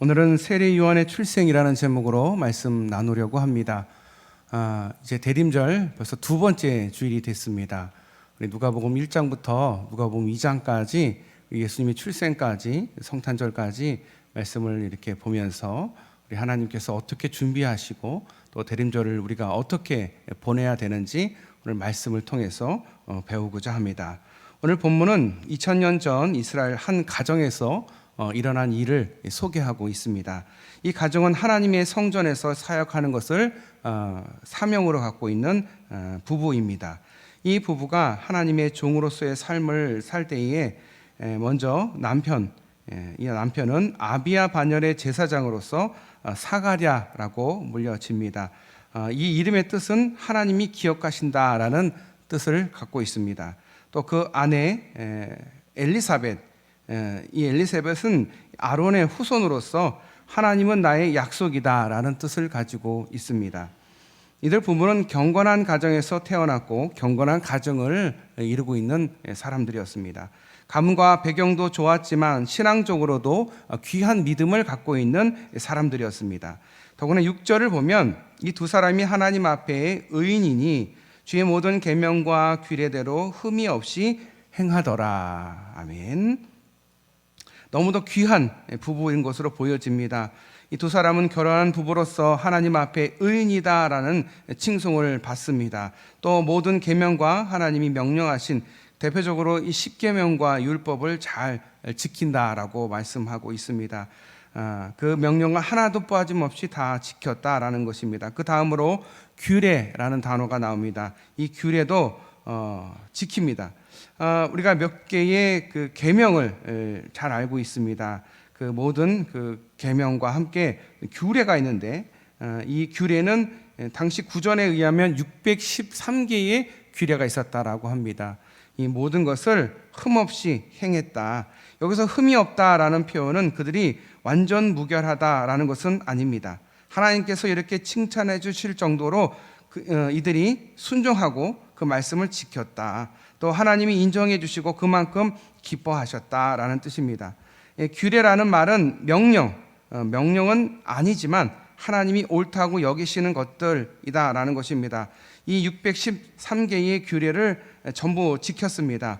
오늘은 세례 요한의 출생이라는 제목으로 말씀 나누려고 합니다. 이제 대림절 벌써 두 번째 주일이 됐습니다. 우리 누가복음 1장부터 누가복음 2장까지 예수님의 출생까지 성탄절까지 말씀을 이렇게 보면서 우리 하나님께서 어떻게 준비하시고 또 대림절을 우리가 어떻게 보내야 되는지 오늘 말씀을 통해서 배우고자 합니다. 오늘 본문은 2000년 전 이스라엘 한 가정에서 일어난 일을 소개하고 있습니다. 이 가정은 하나님의 성전에서 사역하는 것을 사명으로 갖고 있는 부부입니다. 이 부부가 하나님의 종으로서의 삶을 살 때에 먼저 이 남편은 아비야 반열의 제사장으로서 사가랴라고 물려집니다. 이 이름의 뜻은 하나님이 기억하신다라는 뜻을 갖고 있습니다. 또 그 아내 엘리사벳, 이 엘리사벳은 아론의 후손으로서 하나님은 나의 약속이다라는 뜻을 가지고 있습니다. 이들 부부는 경건한 가정에서 태어났고 경건한 가정을 이루고 있는 사람들이었습니다. 가문과 배경도 좋았지만 신앙적으로도 귀한 믿음을 갖고 있는 사람들이었습니다. 더구나 6절을 보면 이 두 사람이 하나님 앞에 의인이니 주의 모든 계명과 규례대로 흠이 없이 행하더라. 아멘. 너무도 귀한 부부인 것으로 보여집니다. 이 두 사람은 결혼한 부부로서 하나님 앞에 의인이다라는 칭송을 받습니다. 또 모든 계명과 하나님이 명령하신 대표적으로 이 십계명과 율법을 잘 지킨다라고 말씀하고 있습니다. 그 명령을 하나도 빠짐없이 다 지켰다라는 것입니다. 그 다음으로 규례라는 단어가 나옵니다. 이 규례도 지킵니다. 우리가 몇 개의 그 계명을 잘 알고 있습니다. 그 모든 그 계명과 함께 규례가 있는데 이 규례는 당시 구전에 의하면 613개의 규례가 있었다라고 합니다. 이 모든 것을 흠없이 행했다. 여기서 흠이 없다라는 표현은 그들이 완전 무결하다라는 것은 아닙니다. 하나님께서 이렇게 칭찬해 주실 정도로 이들이 순종하고 그 말씀을 지켰다. 또 하나님이 인정해 주시고 그만큼 기뻐하셨다라는 뜻입니다. 규례라는 말은 명령은 아니지만 하나님이 옳다고 여기시는 것들이다라는 것입니다. 이 613개의 규례를 전부 지켰습니다.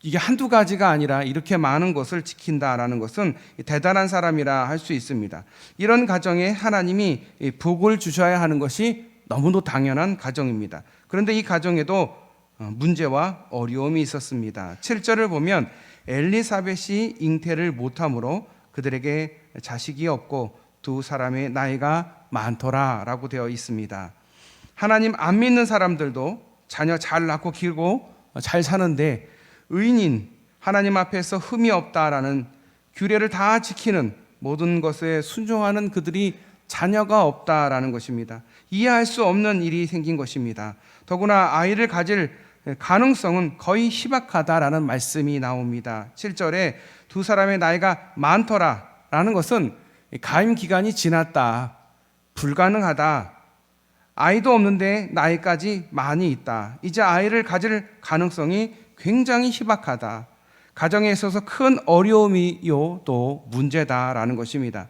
이게 한두 가지가 아니라 이렇게 많은 것을 지킨다라는 것은 대단한 사람이라 할 수 있습니다. 이런 가정에 하나님이 복을 주셔야 하는 것이 너무도 당연한 가정입니다. 그런데 이 가정에도 문제와 어려움이 있었습니다. 7절을 보면 엘리사벳이 잉태를 못함으로 그들에게 자식이 없고 두 사람의 나이가 많더라라고 되어 있습니다. 하나님 안 믿는 사람들도 자녀 잘 낳고 길고 잘 사는데 의인인 하나님 앞에서 흠이 없다라는 규례를 다 지키는 모든 것에 순종하는 그들이 자녀가 없다라는 것입니다. 이해할 수 없는 일이 생긴 것입니다. 더구나 아이를 가질 가능성은 거의 희박하다라는 말씀이 나옵니다. 7절에 두 사람의 나이가 많더라라는 것은 가임 기간이 지났다, 불가능하다, 아이도 없는데 나이까지 많이 있다, 이제 아이를 가질 가능성이 굉장히 희박하다, 가정에 있어서 큰 어려움이요 또 문제다라는 것입니다.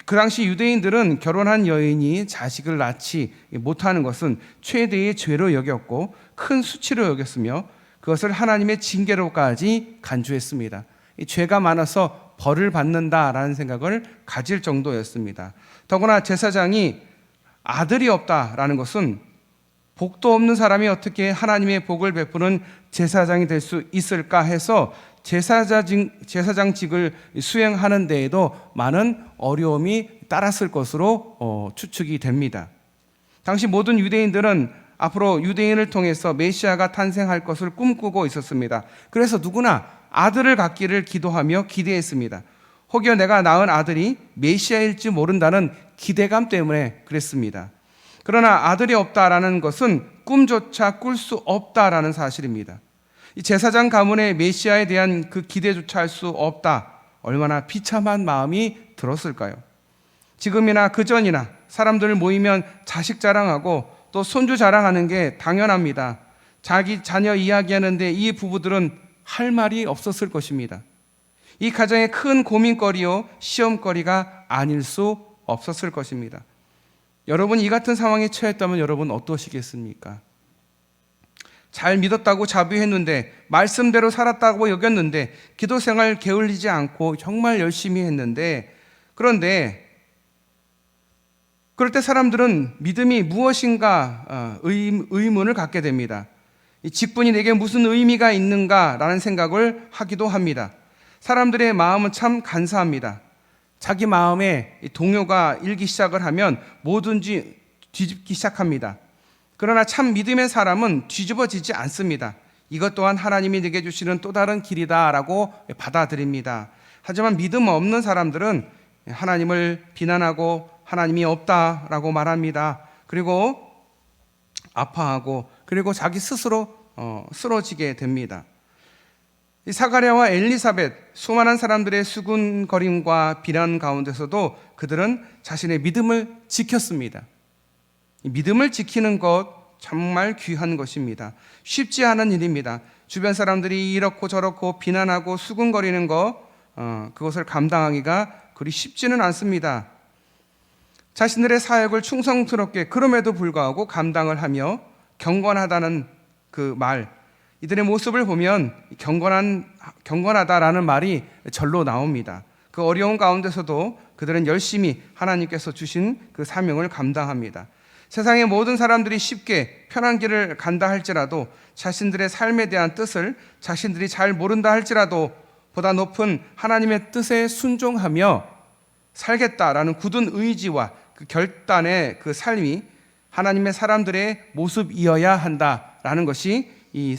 그 당시 유대인들은 결혼한 여인이 자식을 낳지 못하는 것은 최대의 죄로 여겼고 큰 수치로 여겼으며 그것을 하나님의 징계로까지 간주했습니다. 죄가 많아서 벌을 받는다라는 생각을 가질 정도였습니다. 더구나 제사장이 아들이 없다라는 것은 복도 없는 사람이 어떻게 하나님의 복을 베푸는 제사장이 될 수 있을까 해서 제사장직을 수행하는 데에도 많은 어려움이 따랐을 것으로 추측이 됩니다. 당시 모든 유대인들은 앞으로 유대인을 통해서 메시아가 탄생할 것을 꿈꾸고 있었습니다. 그래서 누구나 아들을 갖기를 기도하며 기대했습니다. 혹여 내가 낳은 아들이 메시아일지 모른다는 기대감 때문에 그랬습니다. 그러나 아들이 없다라는 것은 꿈조차 꿀 수 없다라는 사실입니다. 이 제사장 가문의 메시아에 대한 그 기대조차 할 수 없다. 얼마나 비참한 마음이 들었을까요? 지금이나 그전이나 사람들 모이면 자식 자랑하고 또 손주 자랑하는 게 당연합니다. 자기 자녀 이야기하는데 이 부부들은 할 말이 없었을 것입니다. 이 가정의 큰 고민거리요 시험거리가 아닐 수 없었을 것입니다. 여러분 이 같은 상황에 처했다면 여러분 어떠시겠습니까? 잘 믿었다고 자부했는데, 말씀대로 살았다고 여겼는데, 기도 생활 게을리지 않고 정말 열심히 했는데, 그런데 그럴 때 사람들은 믿음이 무엇인가 의문을 갖게 됩니다. 이 직분이 내게 무슨 의미가 있는가라는 생각을 하기도 합니다. 사람들의 마음은 참 간사합니다. 자기 마음에 동요가 일기 시작을 하면 뭐든지 뒤집기 시작합니다. 그러나 참 믿음의 사람은 뒤집어지지 않습니다. 이것 또한 하나님이 내게 주시는 또 다른 길이다라고 받아들입니다. 하지만 믿음 없는 사람들은 하나님을 비난하고 하나님이 없다라고 말합니다. 그리고 아파하고 그리고 자기 스스로 쓰러지게 됩니다. 이 사가랴와 엘리사벳, 수많은 사람들의 수군거림과 비난 가운데서도 그들은 자신의 믿음을 지켰습니다. 이 믿음을 지키는 것 정말 귀한 것입니다. 쉽지 않은 일입니다. 주변 사람들이 이렇고 저렇고 비난하고 수군거리는 그것을 감당하기가 그리 쉽지는 않습니다. 자신들의 사역을 충성스럽게 그럼에도 불구하고 감당을 하며 경건하다는 그 말, 이들의 모습을 보면 경건하다라는 말이 절로 나옵니다. 그 어려운 가운데서도 그들은 열심히 하나님께서 주신 그 사명을 감당합니다. 세상의 모든 사람들이 쉽게 편한 길을 간다 할지라도 자신들의 삶에 대한 뜻을 자신들이 잘 모른다 할지라도 보다 높은 하나님의 뜻에 순종하며 살겠다라는 굳은 의지와 그 결단의 그 삶이 하나님의 사람들의 모습이어야 한다라는 것이 이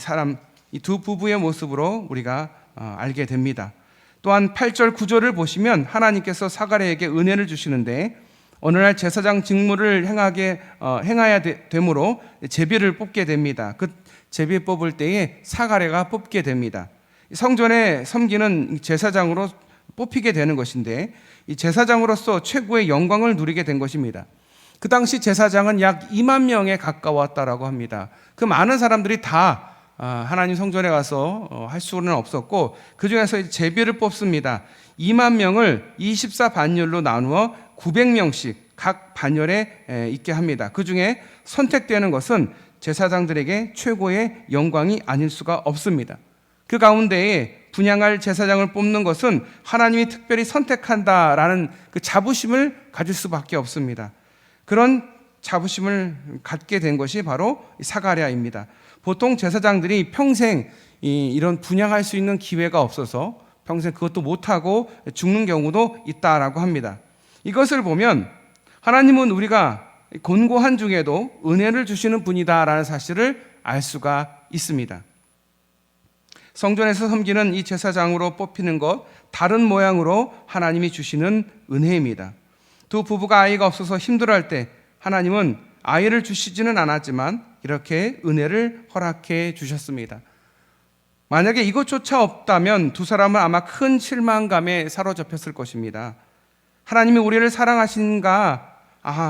두 부부의 모습으로 우리가 알게 됩니다. 또한 8절 9절을 보시면 하나님께서 사가랴에게 은혜를 주시는데, 어느 날 제사장 직무를 행해야 되므로 제비를 뽑게 됩니다. 그 제비 뽑을 때에 사가랴가 뽑게 됩니다. 성전에 섬기는 제사장으로 뽑히게 되는 것인데, 이 제사장으로서 최고의 영광을 누리게 된 것입니다. 그 당시 제사장은 약 2만 명에 가까웠다라고 합니다. 그 많은 사람들이 다 하나님 성전에 가서 할 수는 없었고, 그 중에서 제비를 뽑습니다. 2만 명을 24반열로 나누어 900명씩 각 반열에 있게 합니다. 그 중에 선택되는 것은 제사장들에게 최고의 영광이 아닐 수가 없습니다. 그 가운데에 분향할 제사장을 뽑는 것은 하나님이 특별히 선택한다라는 그 자부심을 가질 수밖에 없습니다. 그런 자부심을 갖게 된 것이 바로 사가랴입니다. 보통 제사장들이 평생 이런 분향할 수 있는 기회가 없어서 평생 그것도 못하고 죽는 경우도 있다라고 합니다. 이것을 보면 하나님은 우리가 곤고한 중에도 은혜를 주시는 분이다라는 사실을 알 수가 있습니다. 성전에서 섬기는 이 제사장으로 뽑히는 것, 다른 모양으로 하나님이 주시는 은혜입니다. 두 부부가 아이가 없어서 힘들어할 때 하나님은 아이를 주시지는 않았지만 이렇게 은혜를 허락해 주셨습니다. 만약에 이것조차 없다면 두 사람은 아마 큰 실망감에 사로잡혔을 것입니다. 하나님이 우리를 사랑하시는가?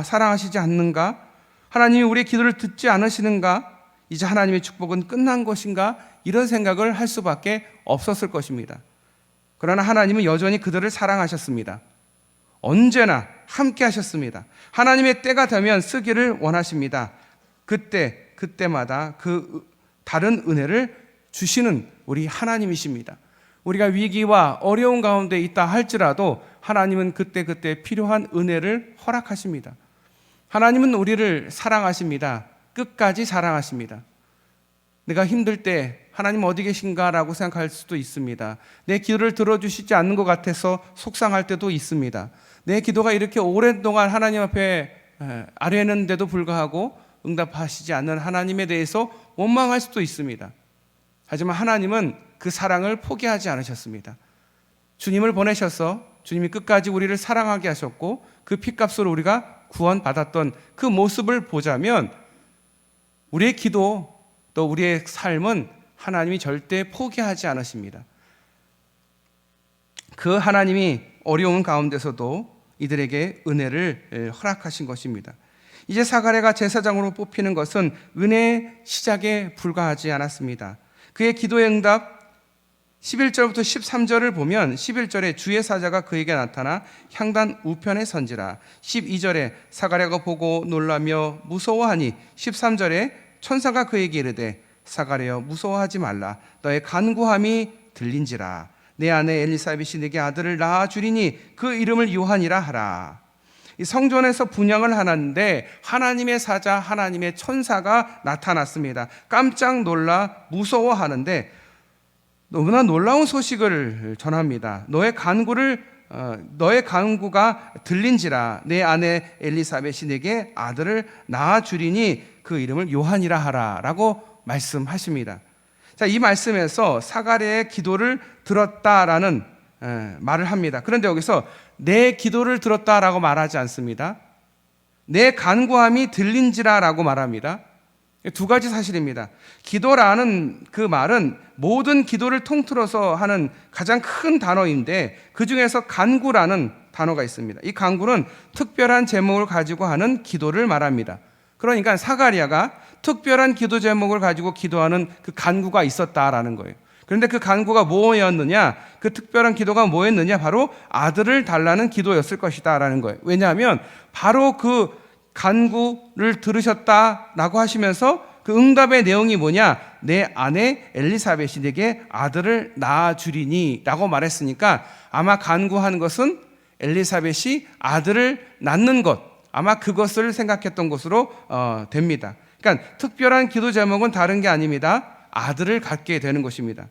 사랑하시지 않는가? 하나님이 우리의 기도를 듣지 않으시는가? 이제 하나님의 축복은 끝난 것인가? 이런 생각을 할 수밖에 없었을 것입니다. 그러나 하나님은 여전히 그들을 사랑하셨습니다. 언제나 함께 하셨습니다. 하나님의 때가 되면 쓰기를 원하십니다. 그때마다 그 다른 은혜를 주시는 우리 하나님이십니다. 우리가 위기와 어려운 가운데 있다 할지라도 하나님은 그때 필요한 은혜를 허락하십니다. 하나님은 우리를 사랑하십니다. 끝까지 사랑하십니다. 내가 힘들 때 하나님 어디 계신가 라고 생각할 수도 있습니다. 내 기도를 들어주시지 않는 것 같아서 속상할 때도 있습니다. 내 기도가 이렇게 오랜 동안 하나님 앞에 아뢰는데도 불구하고 응답하시지 않는 하나님에 대해서 원망할 수도 있습니다. 하지만 하나님은 그 사랑을 포기하지 않으셨습니다. 주님을 보내셔서 주님이 끝까지 우리를 사랑하게 하셨고 그 핏값으로 우리가 구원받았던 그 모습을 보자면 우리의 기도 또 우리의 삶은 하나님이 절대 포기하지 않으십니다. 그 하나님이 어려운 가운데서도 이들에게 은혜를 허락하신 것입니다. 이제 사가랴가 제사장으로 뽑히는 것은 은혜의 시작에 불과하지 않았습니다. 그의 기도의 응답 11절부터 13절을 보면 11절에 주의 사자가 그에게 나타나 향단 우편에 선지라. 12절에 사가랴가 보고 놀라며 무서워하니 13절에 천사가 그에게 이르되 사가랴여 무서워하지 말라. 너의 간구함이 들린지라. 내 아내 엘리사벳이 네게 아들을 낳아 주리니 그 이름을 요한이라 하라. 이 성전에서 분향을 하는데 하나님의 사자, 하나님의 천사가 나타났습니다. 깜짝 놀라 무서워하는데 너무나 놀라운 소식을 전합니다. 너의 간구가 들린지라. 내 아내 엘리사벳이 내게 아들을 낳아 주리니 그 이름을 요한이라 하라라고 말씀하십니다. 자, 이 말씀에서 사가랴의 기도를 들었다라는 말을 합니다. 그런데 여기서 내 기도를 들었다라고 말하지 않습니다. 내 간구함이 들린지라라고 말합니다. 두 가지 사실입니다. 기도라는 그 말은 모든 기도를 통틀어서 하는 가장 큰 단어인데 그 중에서 간구라는 단어가 있습니다. 이 간구는 특별한 제목을 가지고 하는 기도를 말합니다. 그러니까 사가랴가 특별한 기도 제목을 가지고 기도하는 그 간구가 있었다라는 거예요. 그런데 그 간구가 뭐였느냐? 그 특별한 기도가 뭐였느냐? 바로 아들을 달라는 기도였을 것이다라는 거예요. 왜냐하면 바로 그 간구를 들으셨다라고 하시면서 그 응답의 내용이 뭐냐? 내 아내 엘리사벳이 내게 아들을 낳아 주리니 라고 말했으니까 아마 간구한 것은 엘리사벳이 아들을 낳는 것, 아마 그것을 생각했던 것으로 됩니다. 그러니까 특별한 기도 제목은 다른 게 아닙니다. 아들을 갖게 되는 것입니다.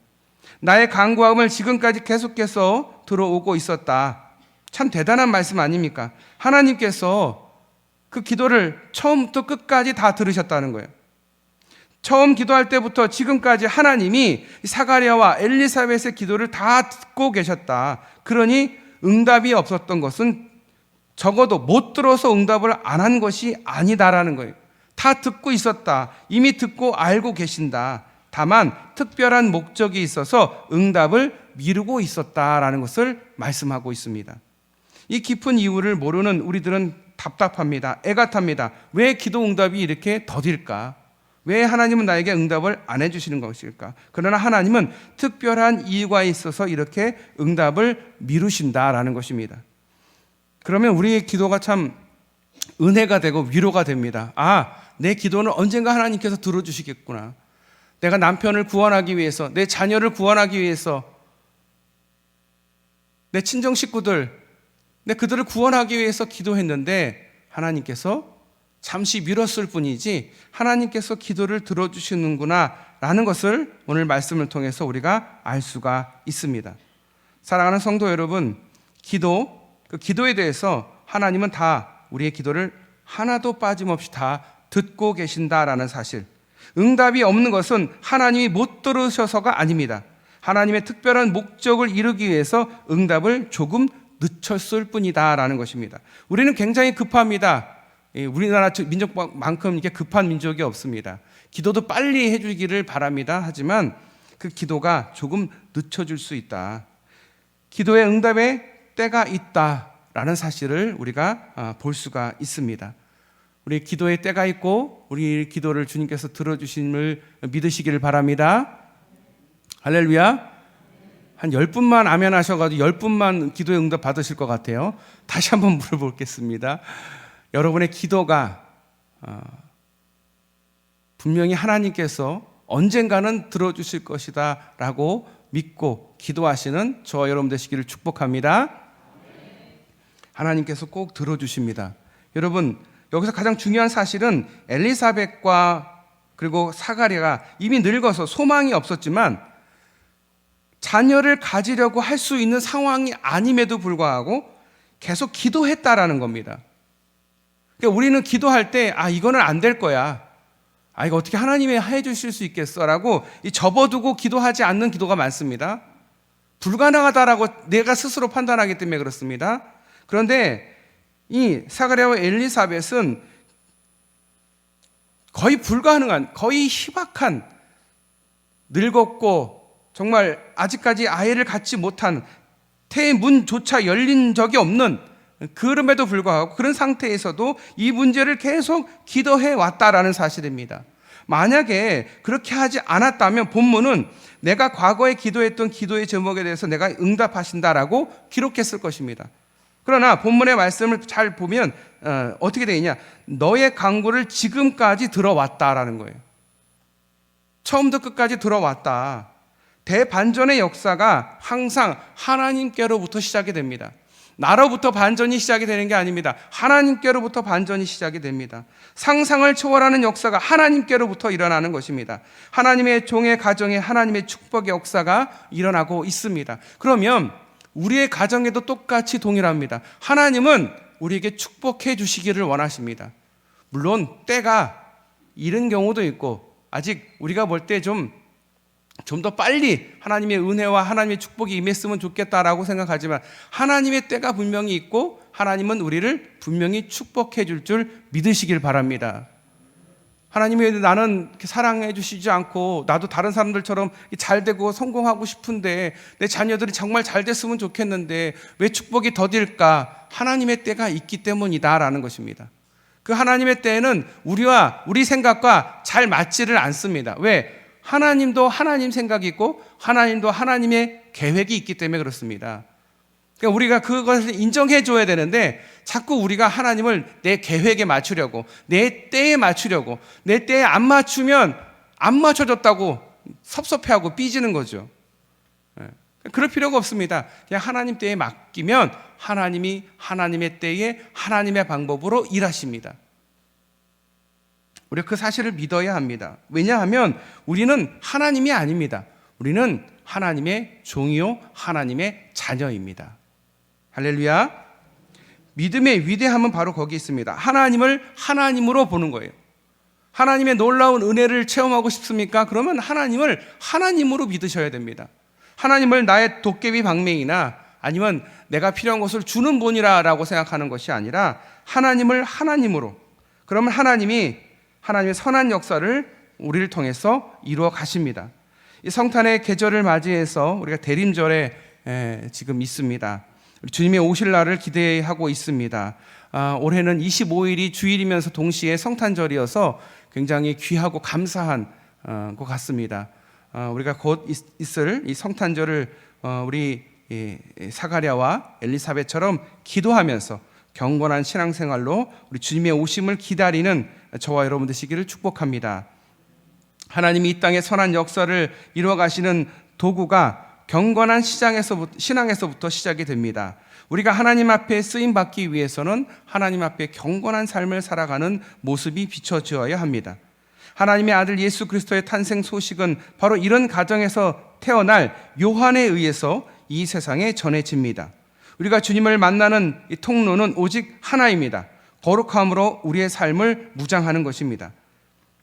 나의 간구함을 지금까지 계속해서 들어오고 있었다. 참 대단한 말씀 아닙니까? 하나님께서 그 기도를 처음부터 끝까지 다 들으셨다는 거예요. 처음 기도할 때부터 지금까지 하나님이 사가랴와 엘리사벳의 기도를 다 듣고 계셨다. 그러니 응답이 없었던 것은 적어도 못 들어서 응답을 안 한 것이 아니다라는 거예요. 다 듣고 있었다. 이미 듣고 알고 계신다. 다만 특별한 목적이 있어서 응답을 미루고 있었다라는 것을 말씀하고 있습니다. 이 깊은 이유를 모르는 우리들은 답답합니다. 애가 탑니다. 왜 기도 응답이 이렇게 더딜까? 왜 하나님은 나에게 응답을 안 해주시는 것일까? 그러나 하나님은 특별한 이유가 있어서 이렇게 응답을 미루신다라는 것입니다. 그러면 우리의 기도가 참 은혜가 되고 위로가 됩니다. 아, 내 기도는 언젠가 하나님께서 들어주시겠구나. 내가 남편을 구원하기 위해서, 내 자녀를 구원하기 위해서, 내 친정 식구들, 그들을 구원하기 위해서 기도했는데 하나님께서 잠시 미뤘을 뿐이지 하나님께서 기도를 들어주시는구나 라는 것을 오늘 말씀을 통해서 우리가 알 수가 있습니다. 사랑하는 성도 여러분, 그 기도에 대해서 하나님은 다 우리의 기도를 하나도 빠짐없이 다 듣고 계신다라는 사실, 응답이 없는 것은 하나님이 못 들으셔서가 아닙니다. 하나님의 특별한 목적을 이루기 위해서 응답을 조금 늦췄을 뿐이다라는 것입니다. 우리는 굉장히 급합니다. 우리나라 민족만큼 이렇게 급한 민족이 없습니다. 기도도 빨리 해주기를 바랍니다. 하지만 그 기도가 조금 늦춰질 수 있다. 기도의 응답의 때가 있다라는 사실을 우리가 볼 수가 있습니다. 우리 기도의 때가 있고 우리 기도를 주님께서 들어주심을 믿으시기를 바랍니다. 할렐루야. 한 10분만 아멘 하셔가지고 10분만 기도의 응답 받으실 것 같아요. 다시 한번 물어보겠습니다. 여러분의 기도가 분명히 하나님께서 언젠가는 들어주실 것이다 라고 믿고 기도하시는 저와 여러분 되시기를 축복합니다. 하나님께서 꼭 들어주십니다. 여러분, 여기서 가장 중요한 사실은 엘리사벳과 그리고 사가랴가 이미 늙어서 소망이 없었지만 자녀를 가지려고 할 수 있는 상황이 아님에도 불구하고 계속 기도했다라는 겁니다. 그러니까 우리는 기도할 때 이거는 안 될 거야. 이거 어떻게 하나님이 해주실 수 있겠어라고 접어두고 기도하지 않는 기도가 많습니다. 불가능하다라고 내가 스스로 판단하기 때문에 그렇습니다. 그런데 이 사가랴와 엘리사벳은 거의 불가능한, 거의 희박한, 늙었고 정말 아직까지 아이를 갖지 못한, 태의 문조차 열린 적이 없는, 그럼에도 불구하고 그런 상태에서도 이 문제를 계속 기도해 왔다라는 사실입니다. 만약에 그렇게 하지 않았다면 본문은 내가 과거에 기도했던 기도의 제목에 대해서 내가 응답하신다라고 기록했을 것입니다. 그러나 본문의 말씀을 잘 보면 어떻게 되어 있냐? 너의 간구를 지금까지 들어왔다라는 거예요. 처음부터 끝까지 들어왔다. 대반전의 역사가 항상 하나님께로부터 시작이 됩니다. 나로부터 반전이 시작이 되는 게 아닙니다. 하나님께로부터 반전이 시작이 됩니다. 상상을 초월하는 역사가 하나님께로부터 일어나는 것입니다. 하나님의 종의 가정에 하나님의 축복의 역사가 일어나고 있습니다. 그러면 우리의 가정에도 똑같이 동일합니다. 하나님은 우리에게 축복해 주시기를 원하십니다. 물론 때가 이른 경우도 있고 아직 우리가 볼 때 좀 더 빨리 하나님의 은혜와 하나님의 축복이 임했으면 좋겠다라고 생각하지만 하나님의 때가 분명히 있고 하나님은 우리를 분명히 축복해 줄 믿으시길 바랍니다. 하나님이 나는 사랑해 주시지 않고 나도 다른 사람들처럼 잘 되고 성공하고 싶은데 내 자녀들이 정말 잘 됐으면 좋겠는데 왜 축복이 더딜까? 하나님의 때가 있기 때문이다라는 것입니다. 그 하나님의 때에는 우리 생각과 잘 맞지를 않습니다. 왜? 하나님도 하나님 생각이 있고 하나님도 하나님의 계획이 있기 때문에 그렇습니다. 그러니까 우리가 그것을 인정해 줘야 되는데 자꾸 우리가 하나님을 내 계획에 맞추려고 내 때에 맞추려고 내 때에 안 맞추면 안 맞춰졌다고 섭섭해하고 삐지는 거죠. 그럴 필요가 없습니다. 그냥 하나님 때에 맡기면 하나님이 하나님의 때에 하나님의 방법으로 일하십니다. 우리가 그 사실을 믿어야 합니다. 왜냐하면 우리는 하나님이 아닙니다. 우리는 하나님의 종이요 하나님의 자녀입니다. 할렐루야. 믿음의 위대함은 바로 거기 있습니다. 하나님을 하나님으로 보는 거예요. 하나님의 놀라운 은혜를 체험하고 싶습니까? 그러면 하나님을 하나님으로 믿으셔야 됩니다. 하나님을 나의 도깨비 방맹이나 아니면 내가 필요한 것을 주는 분이라고 생각하는 것이 아니라 하나님을 하나님으로, 그러면 하나님이 하나님의 선한 역사를 우리를 통해서 이루어 가십니다. 이 성탄의 계절을 맞이해서 우리가 대림절에 지금 있습니다. 주님의 오실 날을 기대하고 있습니다. 올해는 25일이 주일이면서 동시에 성탄절이어서 굉장히 귀하고 감사한 것 같습니다. 우리가 곧 있을 이 성탄절을 우리 사가랴와 엘리사벳처럼 기도하면서 경건한 신앙생활로 우리 주님의 오심을 기다리는 저와 여러분 되시기를 축복합니다. 하나님이 이 땅의 선한 역사를 이루어 가시는 도구가 경건한 신앙에서부터 시작이 됩니다. 우리가 하나님 앞에 쓰임 받기 위해서는 하나님 앞에 경건한 삶을 살아가는 모습이 비춰져야 합니다. 하나님의 아들 예수 그리스도의 탄생 소식은 바로 이런 가정에서 태어날 요한에 의해서 이 세상에 전해집니다. 우리가 주님을 만나는 이 통로는 오직 하나입니다. 거룩함으로 우리의 삶을 무장하는 것입니다.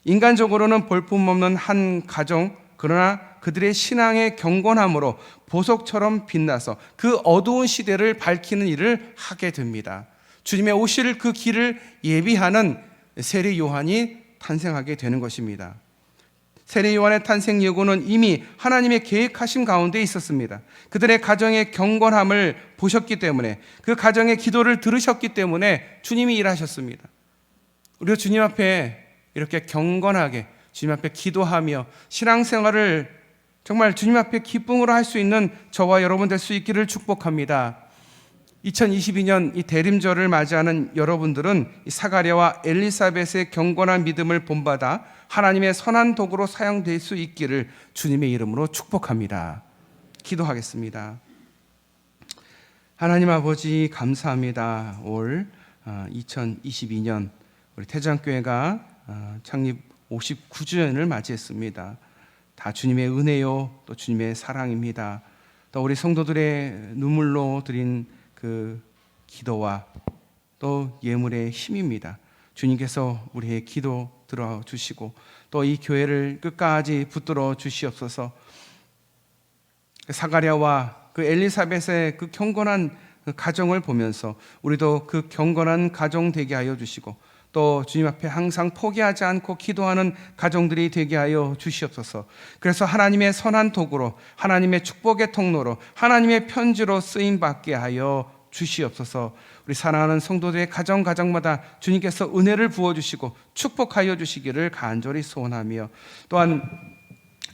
인간적으로는 볼품없는 한 가정, 그러나 그들의 신앙의 경건함으로 보석처럼 빛나서 그 어두운 시대를 밝히는 일을 하게 됩니다. 주님의 오실 그 길을 예비하는 세례 요한이 탄생하게 되는 것입니다. 세례 요한의 탄생 예고는 이미 하나님의 계획하심 가운데 있었습니다. 그들의 가정의 경건함을 보셨기 때문에, 그 가정의 기도를 들으셨기 때문에 주님이 일하셨습니다. 우리가 주님 앞에 이렇게 경건하게 주님 앞에 기도하며 신앙생활을 정말 주님 앞에 기쁨으로 할 수 있는 저와 여러분 될 수 있기를 축복합니다. 2022년 이 대림절을 맞이하는 여러분들은 사가랴와 엘리사벳의 경건한 믿음을 본받아 하나님의 선한 도구로 사용될 수 있기를 주님의 이름으로 축복합니다. 기도하겠습니다. 하나님 아버지 감사합니다. 올 2022년 우리 태장교회가 창립 59주년을 맞이했습니다. 다 주님의 은혜요 또 주님의 사랑입니다. 또 우리 성도들의 눈물로 드린 그 기도와 또 예물의 힘입니다. 주님께서 우리의 기도 들어주시고 또 이 교회를 끝까지 붙들어 주시옵소서. 사가랴와 그 엘리사벳의 그 경건한 가정을 보면서 우리도 그 경건한 가정 되게 하여 주시고 또 주님 앞에 항상 포기하지 않고 기도하는 가정들이 되게 하여 주시옵소서. 그래서 하나님의 선한 도구로, 하나님의 축복의 통로로, 하나님의 편지로 쓰임 받게 하여 주시옵소서. 우리 사랑하는 성도들의 가정마다 주님께서 은혜를 부어주시고 축복하여 주시기를 간절히 소원하며, 또한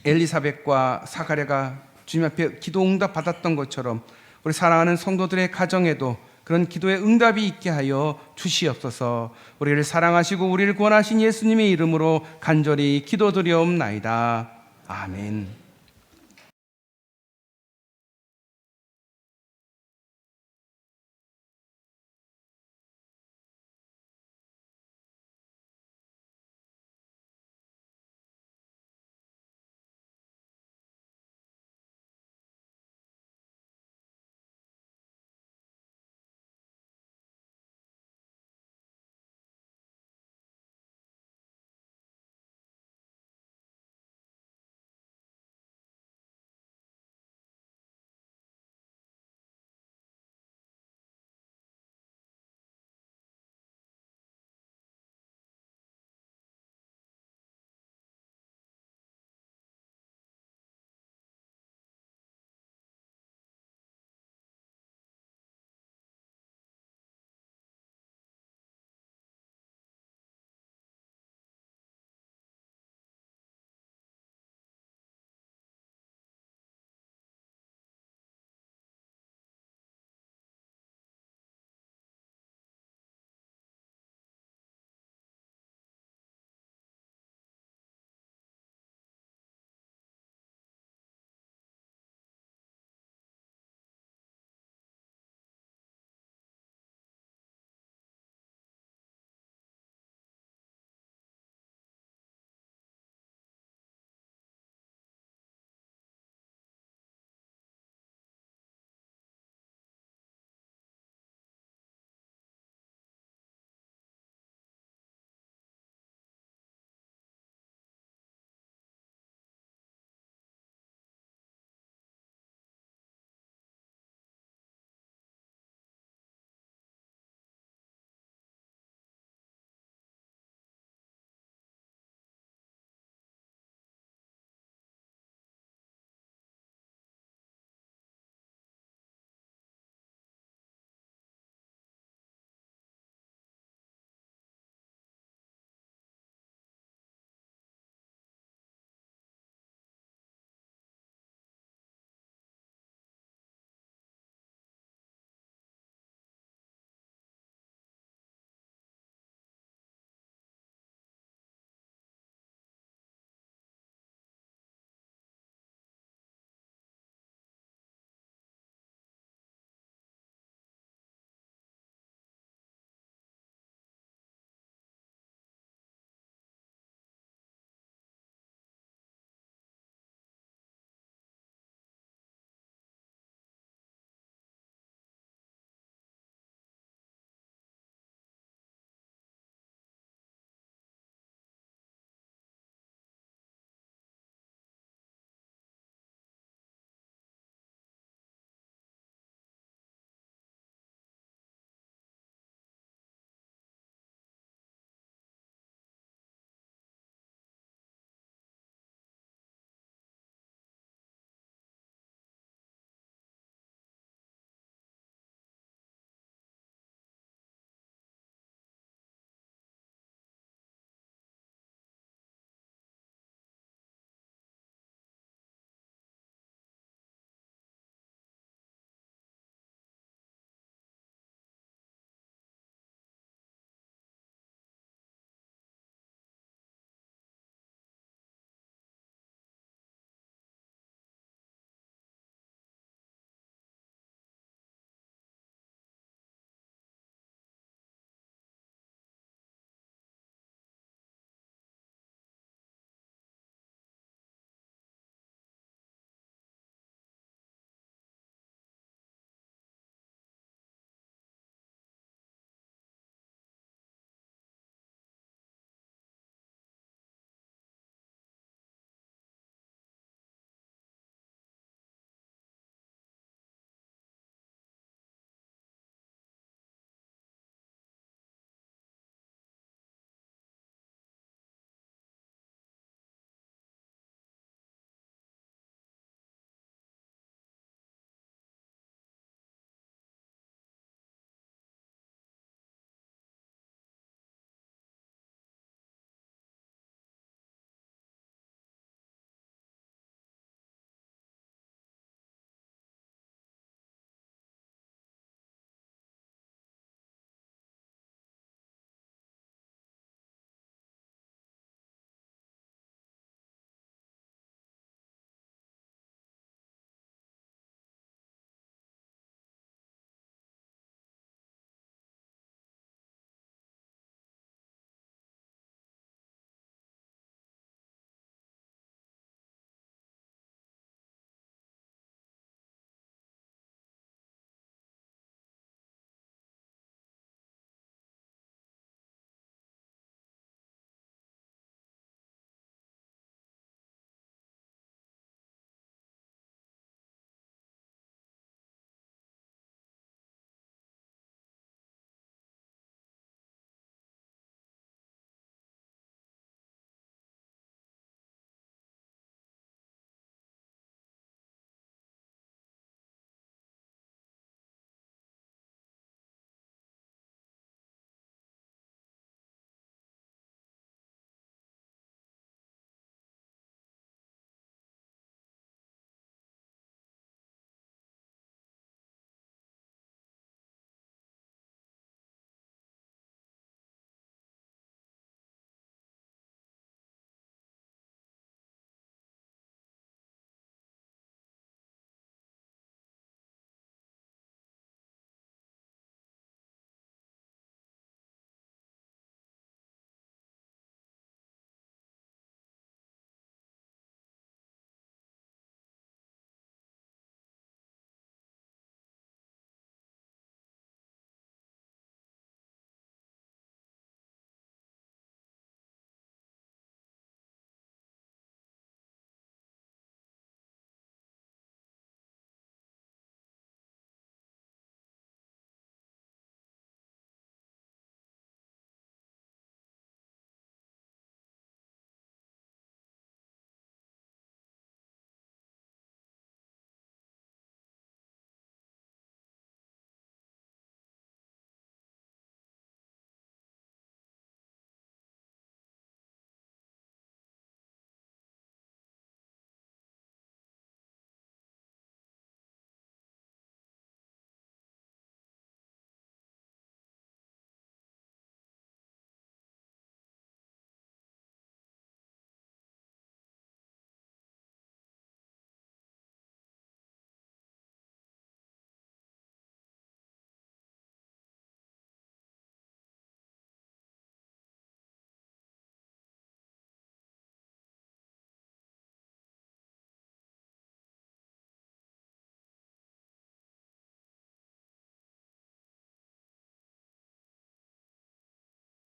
엘리사벳과 사가랴가 주님 앞에 기도 응답 받았던 것처럼 우리 사랑하는 성도들의 가정에도 그런 기도의 응답이 있게 하여 주시옵소서. 우리를 사랑하시고 우리를 구원하신 예수님의 이름으로 간절히 기도드리옵나이다. 아멘.